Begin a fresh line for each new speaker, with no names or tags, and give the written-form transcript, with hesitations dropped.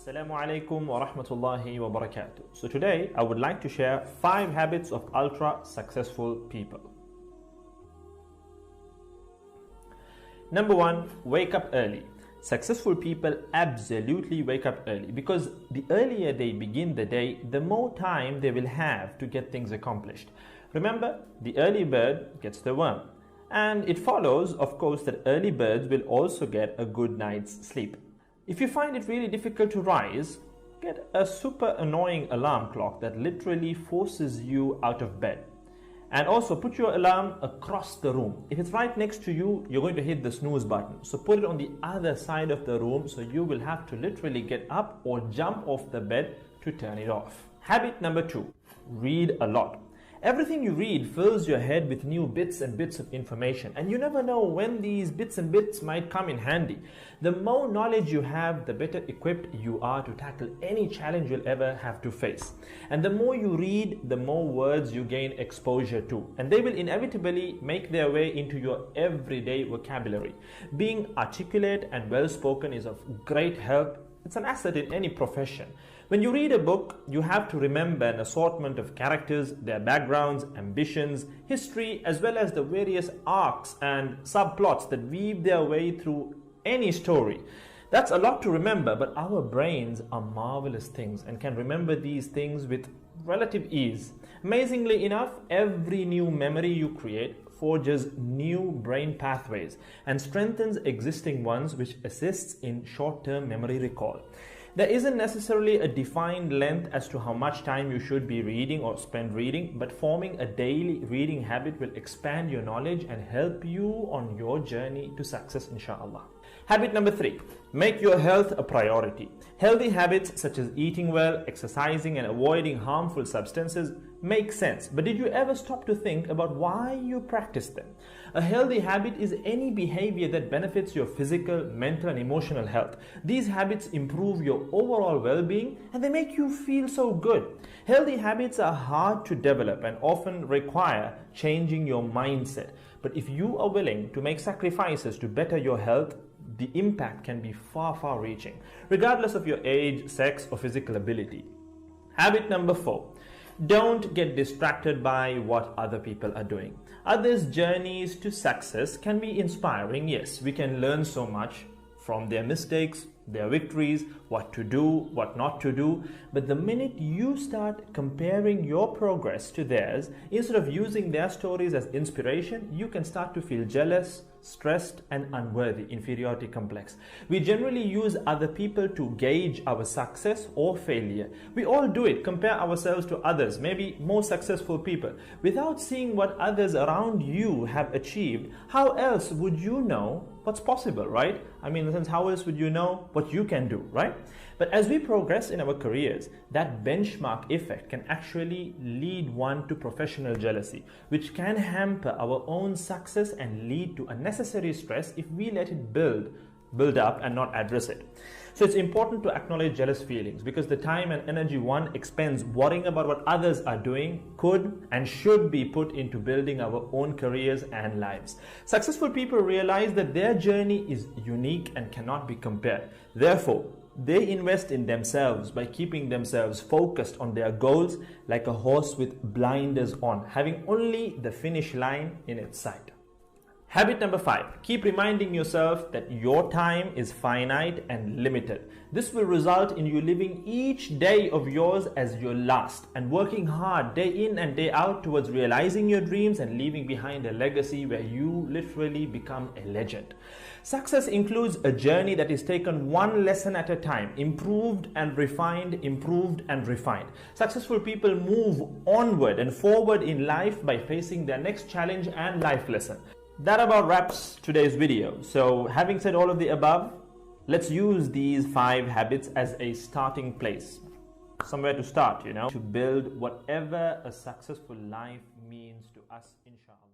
Assalamu alaikum wa rahmatullahi wa barakatuh. So today I would like to share 5 habits of ultra successful people. Number 1, wake up early. Successful people absolutely wake up early because the earlier they begin the day, the more time they will have to get things accomplished. Remember, the early bird gets the worm. And it follows, of course, that early birds will also get a good night's sleep. If you find it really difficult to rise, get a super annoying alarm clock that literally forces you out of bed. And also put your alarm across the room. If it's right next to you, you're going to hit the snooze button. So put it on the other side of the room so you will have to literally get up or jump off the bed to turn it off. Habit number 2, read a lot. Everything you read fills your head with new bits and bits of information, and you never know when these bits and bits might come in handy. The more knowledge you have, the better equipped you are to tackle any challenge you'll ever have to face. And the more you read, the more words you gain exposure to, and they will inevitably make their way into your everyday vocabulary. Being articulate and well-spoken is of great help. It's an asset in any profession. When you read a book, you have to remember an assortment of characters, their backgrounds, ambitions, history, as well as the various arcs and subplots that weave their way through any story. That's a lot to remember, but our brains are marvelous things and can remember these things with relative ease. Amazingly enough, every new memory you create forges new brain pathways and strengthens existing ones, which assists in short-term memory recall. There isn't necessarily a defined length as to how much time you should be reading or spend reading, but forming a daily reading habit will expand your knowledge and help you on your journey to success, inshallah. Habit number 3, make your health a priority. Healthy habits such as eating well, exercising, and avoiding harmful substances make sense, but did you ever stop to think about why you practice them? A healthy habit is any behavior that benefits your physical, mental, and emotional health. These habits improve your overall well-being and they make you feel so good. Healthy habits are hard to develop and often require changing your mindset. But if you are willing to make sacrifices to better your health, the impact can be far reaching, regardless of your age, sex, or physical ability. Habit number 4. Don't get distracted by what other people are doing. Others' journeys to success can be inspiring. Yes, we can learn so much from their mistakes, their victories, what to do, what not to do. But the minute you start comparing your progress to theirs, instead of using their stories as inspiration, you can start to feel jealous, stressed, and unworthy, inferiority complex. We generally use other people to gauge our success or failure. We all do it, compare ourselves to others, maybe more successful people. Without seeing what others around you have achieved, how else would you know what's possible, right? I mean, in the sense, how else would you know what you can do, right? But as we progress in our careers, that benchmark effect can actually lead one to professional jealousy, which can hamper our own success and lead to unnecessary stress if we let it build up and not address it. So it's important to acknowledge jealous feelings because the time and energy one expends worrying about what others are doing could and should be put into building our own careers and lives. Successful people realize that their journey is unique and cannot be compared. Therefore, they invest in themselves by keeping themselves focused on their goals like a horse with blinders on, having only the finish line in its sight. Habit number 5, keep reminding yourself that your time is finite and limited. This will result in you living each day of yours as your last and working hard day in and day out towards realizing your dreams and leaving behind a legacy where you literally become a legend. Success includes a journey that is taken one lesson at a time, improved and refined, improved and refined. Successful people move onward and forward in life by facing their next challenge and life lesson. That about wraps today's video. So having said all of the above, let's use these 5 habits as a starting place. Somewhere to start, to build whatever a successful life means to us, inshallah.